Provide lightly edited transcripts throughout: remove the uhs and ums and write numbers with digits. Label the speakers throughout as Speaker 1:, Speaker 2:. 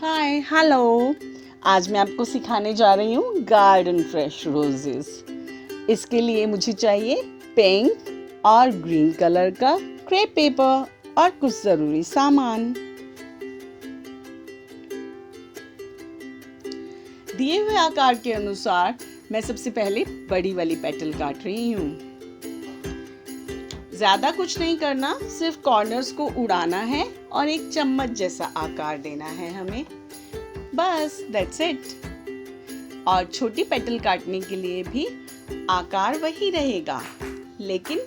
Speaker 1: Hi hello. आज मैं आपको सिखाने जा रही हूँ गार्डन फ्रेश रोजेस। इसके लिए मुझे चाहिए पिंक और ग्रीन कलर का क्रेप पेपर और कुछ ज़रूरी सामान। दिए हुए आकार के अनुसार मैं सबसे पहले बड़ी वाली पेटल काट रही हूँ। ज़्यादा कुछ नहीं करना, सिर्फ कॉर्नर्स को उड़ाना है और एक चम्मच जैसा आकार देना है हमें, बस दैट्स इट। और छोटी पेटल काटने के लिए भी आकार वही रहेगा, लेकिन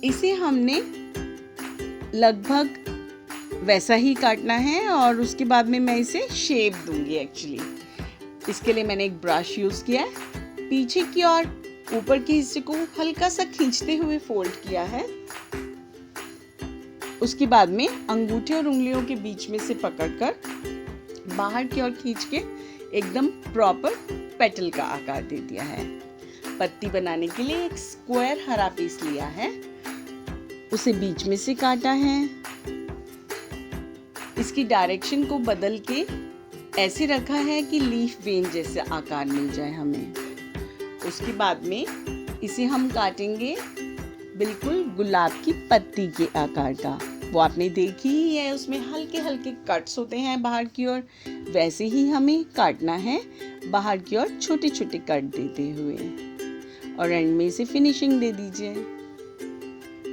Speaker 1: इसे हमने लगभग वैसा ही काटना है और उसके बाद में मैं इसे शेप दूंगी। एक्चुअली इसके लिए मैंने एक ब्रश यूज़ किया है। पीछे की और ऊपर के हिस्से को हल्का सा खींचते हुए फोल्ड किया है। उसके बाद में अंगूठे और उंगलियों के बीच में से पकड़कर बाहर की ओर खींच के एकदम प्रॉपर पेटल का आकार दे दिया है। पत्ती बनाने के लिए एक स्क्वायर हरा पीस लिया है, उसे बीच में से काटा है। इसकी डायरेक्शन को बदल के ऐसे रखा है कि लीफ वेन जैसे आकार मिल जाए हमें। उसके बाद में इसे हम काटेंगे बिल्कुल गुलाब की पत्ती के आकार का। वो आपने देखी ही है, उसमें हल्के हल्के कट्स होते हैं बाहर की ओर, वैसे ही हमें काटना है, बाहर की ओर छोटे छोटे कट देते हुए, और एंड में इसे फिनिशिंग दे दीजिए।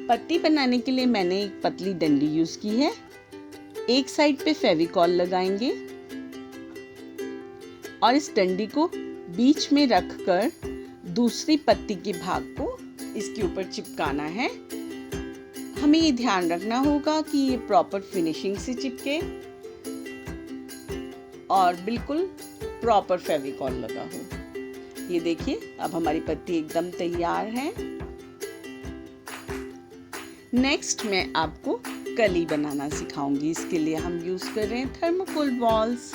Speaker 1: पत्ती बनाने के लिए मैंने एक पतली डंडी यूज की है। एक साइड पे फेविकॉल लगाएंगे और इस डंडी को बीच में रखकर दूसरी पत्ती के भाग को इसके ऊपर चिपकाना है। हमें ये ध्यान रखना होगा कि ये प्रॉपर फिनिशिंग से चिपके और बिल्कुल प्रॉपर फेविकॉल लगा हो। ये देखिए, अब हमारी पत्ती एकदम तैयार है। नेक्स्ट मैं आपको कली बनाना सिखाऊंगी। इसके लिए हम यूज कर रहे हैं थर्मोकोल बॉल्स।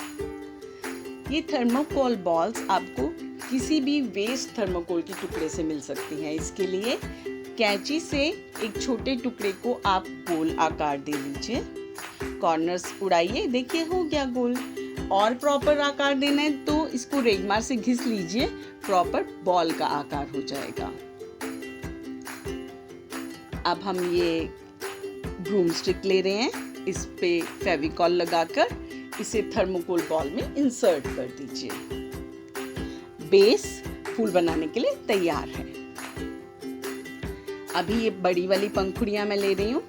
Speaker 1: ये थर्मोकोल बॉल्स आपको किसी भी वेस्ट थर्मोकोल के टुकड़े से मिल सकती हैं। इसके लिए कैंची से एक छोटे टुकड़े को आप गोल आकार दे लीजिए, कॉर्नर्स उड़ाइए, देखिए हो गया गोल। और प्रॉपर आकार देना है तो इसको रेगमार से घिस लीजिए, प्रॉपर बॉल का आकार हो जाएगा। अब हम ये ब्रूम स्टिक ले रहे हैं, इस पे फेविकॉल लगाकर इसे थर्मोकोल बॉल में इंसर्ट कर दीजिए। बेस फूल बनाने के लिए तैयार है। अभी ये बड़ी वाली पंखुड़ियां मैं ले रही हूँ।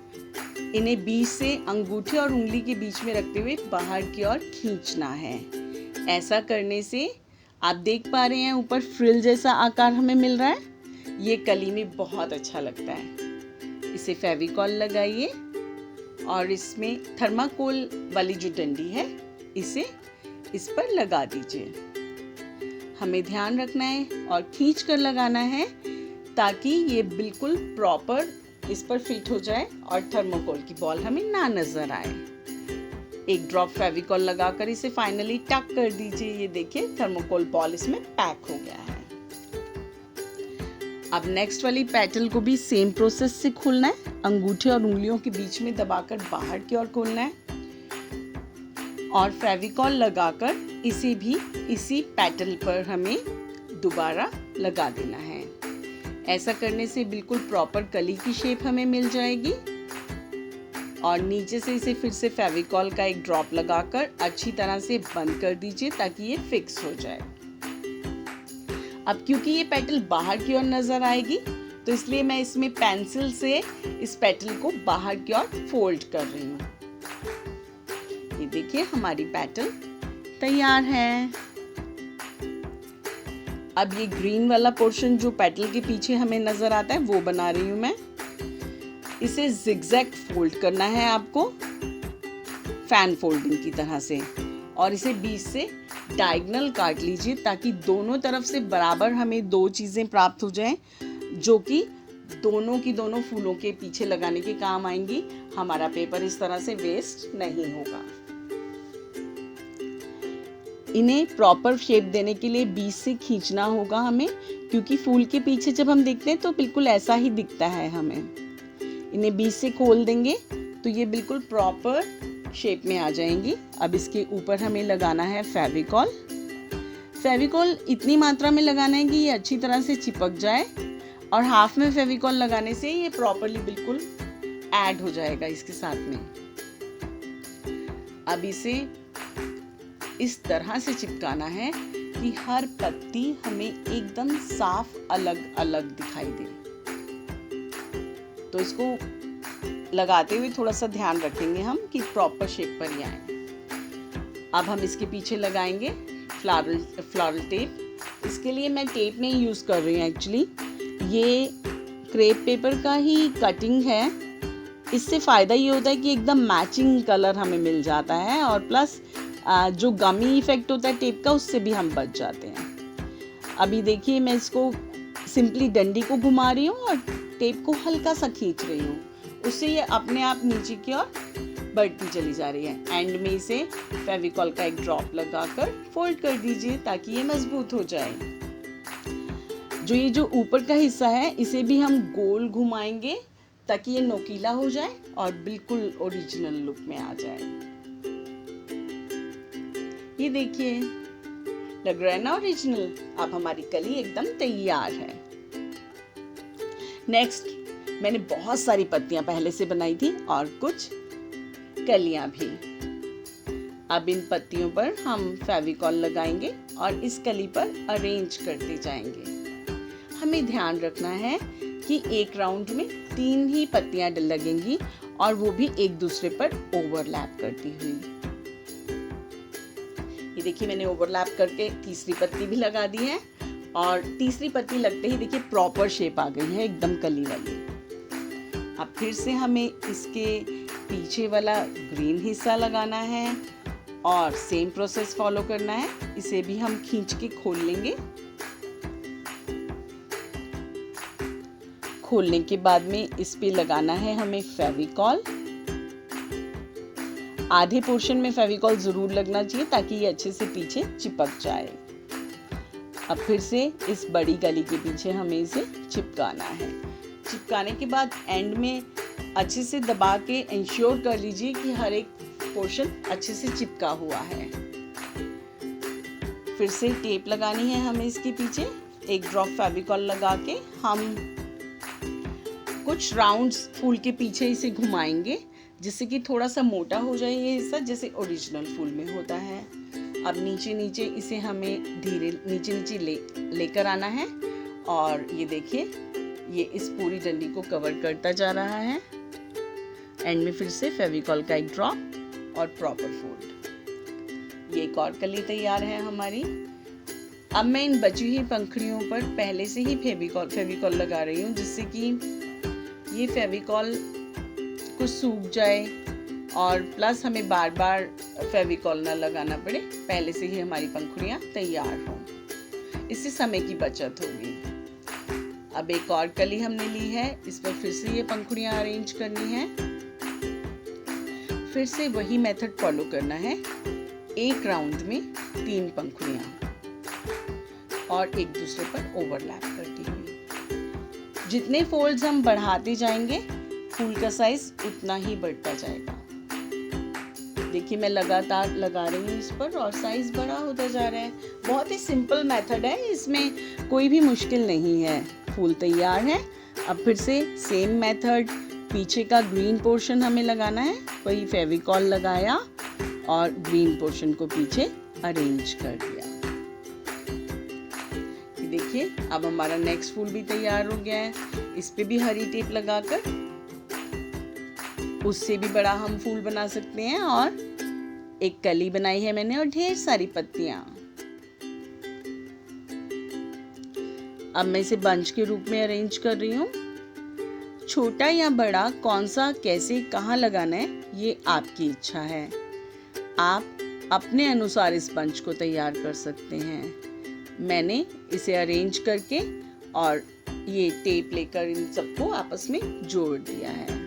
Speaker 1: इन्हें बीच से अंगूठे और उंगली के बीच में रखते हुए बाहर की ओर खींचना है। ऐसा करने से आप देख पा रहे हैं ऊपर फ्रिल जैसा आकार हमें मिल रहा है। ये कली में बहुत अच्छा लगता है। इसे फेविकॉल लगाइए और इसमें थर्माकोल वाली जो डंडी है इसे इस पर लगा दीजिए। हमें ध्यान रखना है और खींच कर लगाना है ताकि ये बिल्कुल प्रॉपर इस पर फिट हो जाए और थर्मोकोल की बॉल हमें ना नजर आए। एक ड्रॉप फेविकॉल लगाकर इसे फाइनली टक कर दीजिए। ये देखिए, थर्मोकोल बॉल इसमें पैक हो गया है। अब नेक्स्ट वाली पेटल को भी सेम प्रोसेस से खोलना है। अंगूठे और उंगलियों के बीच में दबाकर बाहर की ओर खोलना है और फेविकॉल लगाकर इसे भी इसी पेटल पर हमें दोबारा लगा देना है। ऐसा करने से बिल्कुल प्रॉपर कली की शेप हमें मिल जाएगी। और नीचे से इसे फिर से फेविकॉल का एक ड्रॉप लगाकर अच्छी तरह से बंद कर दीजिए ताकि ये फिक्स हो जाए। अब क्योंकि ये पेटल बाहर की ओर नजर आएगी तो इसलिए मैं इसमें पेंसिल से इस पेटल को बाहर की ओर फोल्ड कर रही हूँ। ये देखिए, हमारी पेटल तैयार है। अब ये ग्रीन वाला पोर्शन जो पेटल के पीछे हमें नजर आता है वो बना रही हूँ मैं। इसे जिगजैग फोल्ड करना है आपको, फैन फोल्डिंग की तरह से, और इसे बीच से डायगोनल काट लीजिए ताकि दोनों तरफ से बराबर हमें दो चीजें प्राप्त हो जाएं, जो कि दोनों की दोनों फूलों के पीछे लगाने के काम आएंगी। हमारा पेपर इस तरह से वेस्ट नहीं होगा। इन्हें प्रॉपर शेप देने के लिए बीच से खींचना होगा हमें, क्योंकि फूल के पीछे जब हम देखते हैं तो बिल्कुल ऐसा ही दिखता है हमें। इन्हें बीच से खोल देंगे तो ये बिल्कुल प्रॉपर शेप में आ जाएंगी। अब इसके ऊपर हमें लगाना है फेविकॉल। फेविकॉल इतनी मात्रा में लगाना है कि ये अच्छी तरह से चिपक जाए, और हाफ में फेविकॉल लगाने से ये प्रॉपरली बिल्कुल ऐड हो जाएगा इसके साथ में। अब इसे इस तरह से चिपकाना है कि हर पत्ती हमें एकदम साफ अलग अलग दिखाई दे। तो इसको लगाते हुए थोड़ा सा ध्यान रखेंगे हम कि प्रॉपर शेप पर ही आए। अब हम इसके पीछे लगाएंगे फ्लोरल टेप। इसके लिए मैं टेप नहीं यूज़ कर रही हूँ, एक्चुअली ये क्रेप पेपर का ही कटिंग है। इससे फ़ायदा ये होता है कि एकदम मैचिंग कलर हमें मिल जाता है, और प्लस जो गमी इफेक्ट होता है टेप का उससे भी हम बच जाते हैं। अभी देखिए मैं इसको सिंपली डंडी को घुमा रही हूँ और टेप को हल्का सा खींच रही हूँ, उससे ये अपने आप नीचे की ओर बढ़ती चली जा रही है। एंड में इसे फेविकॉल का एक ड्रॉप लगाकर फोल्ड कर दीजिए ताकि ये मजबूत हो जाए। जो ये जो ऊपर का हिस्सा है इसे भी हम गोल घुमाएंगे ताकि ये नोकीला हो जाए और बिल्कुल ओरिजिनल लुक में आ जाए। ये देखिए लग रहा है ना ओरिजिनल। अब हमारी कली एकदम तैयार है। नेक्स्ट मैंने बहुत सारी पत्तियां पहले से बनाई थी और कुछ कलियां भी। अब इन पत्तियों पर हम फेविकॉल लगाएंगे और इस कली पर अरेंज करते जाएंगे। हमें ध्यान रखना है कि एक राउंड में 3 ही पत्तियां लगेंगी और वो भी एक दूसरे पर ओवरलैप करती हुई। ये देखिए मैंने ओवरलैप करके तीसरी पत्ती भी लगा दी है, और तीसरी पत्ती लगते ही देखिए प्रॉपर शेप आ गई है एकदम कली वाली। अब फिर से हमें इसके पीछे वाला ग्रीन हिस्सा लगाना है और सेम प्रोसेस फॉलो करना है। इसे भी हम खींच के खोल लेंगे। खोलने के बाद में इस पे लगाना है हमें फेविकॉल। आधे पोर्शन में फेविकॉल जरूर लगना चाहिए ताकि ये अच्छे से पीछे चिपक जाए। अब फिर से इस बड़ी कली के पीछे हमें इसे चिपकाना है। चिपकाने के बाद एंड में अच्छे से दबा के इंश्योर कर लीजिए कि हर एक पोर्शन अच्छे से चिपका हुआ है। फिर से टेप लगानी है हमें इसके पीछे। एक ड्रॉप फेविकॉल लगा के हम कुछ राउंड्स फूल के पीछे इसे घुमाएंगे जिससे कि थोड़ा सा मोटा हो जाए ये हिस्सा, जैसे ओरिजिनल फूल में होता है। अब नीचे नीचे इसे हमें धीरे नीचे लेकर आना है, और ये देखिए ये इस पूरी डंडी को कवर करता जा रहा है। एंड में फिर से फेविकॉल का एक ड्रॉप और प्रॉपर फोल्ड। ये एक और कली तैयार है हमारी। अब मैं इन बची हुई पंखुड़ियों पर पहले से ही फेविकॉल लगा रही हूँ, जिससे कि ये फेविकॉल कुछ सूख जाए और प्लस हमें बार बार फेविकॉल ना लगाना पड़े। पहले से ही हमारी पंखुड़ियाँ तैयार हों, इससे समय की बचत होगी। अब एक और कली हमने ली है, इस पर फिर से ये पंखुड़ियाँ अरेंज करनी है। फिर से वही मेथड फॉलो करना है। एक राउंड में 3 पंखुड़ियाँ और एक दूसरे पर ओवरलैप करती हुई। जितने फोल्ड्स हम बढ़ाते जाएंगे फूल का साइज उतना ही बढ़ता जाएगा। देखिए मैं लगातार लगा रही हूँ इस पर और साइज बड़ा होता जा रहा है। बहुत ही सिंपल मेथड है, इसमें कोई भी मुश्किल नहीं है। फूल तैयार है। अब फिर से सेम मेथड, पीछे का ग्रीन पोर्शन हमें लगाना है। वही फेविकॉल लगाया और ग्रीन पोर्शन को पीछे अरेंज कर दिया। देखिए अब हमारा नेक्स्ट फूल भी तैयार हो गया है। इस पे भी हरी टेप लगाकर उससे भी बड़ा हम फूल बना सकते हैं। और एक कली बनाई है मैंने और ढेर सारी पत्तियां। अब मैं इसे बंच के रूप में अरेंज कर रही हूँ। छोटा या बड़ा, कौन सा, कैसे, कहाँ लगाना है ये आपकी इच्छा है। आप अपने अनुसार इस बंच को तैयार कर सकते हैं। मैंने इसे अरेंज करके और ये टेप लेकर इन सबको आपस में जोड़ दिया है।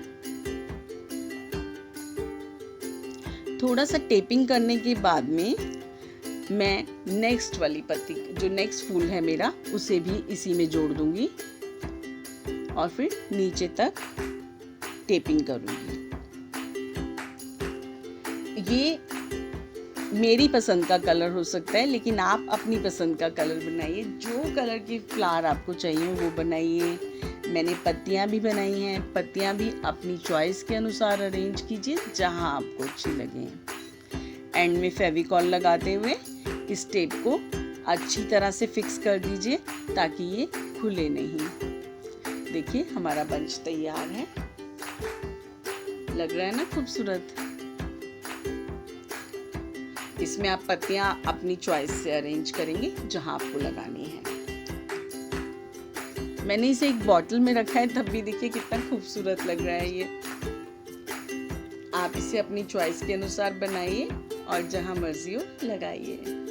Speaker 1: थोड़ा सा टेपिंग करने के बाद में मैं नेक्स्ट वाली पत्ती, जो नेक्स्ट फूल है मेरा, उसे भी इसी में जोड़ दूंगी और फिर नीचे तक टेपिंग करूंगी। ये मेरी पसंद का कलर हो सकता है, लेकिन आप अपनी पसंद का कलर बनाइए। जो कलर की फ्लावर आपको चाहिए वो बनाइए। मैंने पत्तियां भी बनाई हैं, पत्तियां भी अपनी चॉइस के अनुसार अरेंज कीजिए जहां आपको अच्छी लगे। एंड में फेविकॉल लगाते हुए इस टेप को अच्छी तरह से फिक्स कर दीजिए ताकि ये खुले नहीं। देखिए हमारा बंच तैयार है, लग रहा है ना खूबसूरत। इसमें आप पत्तियां अपनी चॉइस से अरेंज करेंगे जहां आपको लगानी है। मैंने इसे एक बॉटल में रखा है, तब भी देखिए कितना खूबसूरत लग रहा है ये। आप इसे अपनी चॉइस के अनुसार बनाइए और जहां मर्जी हो लगाइए।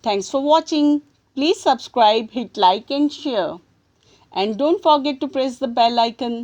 Speaker 1: Thanks for watching. Please subscribe, hit like and share. And don't forget to press the bell icon.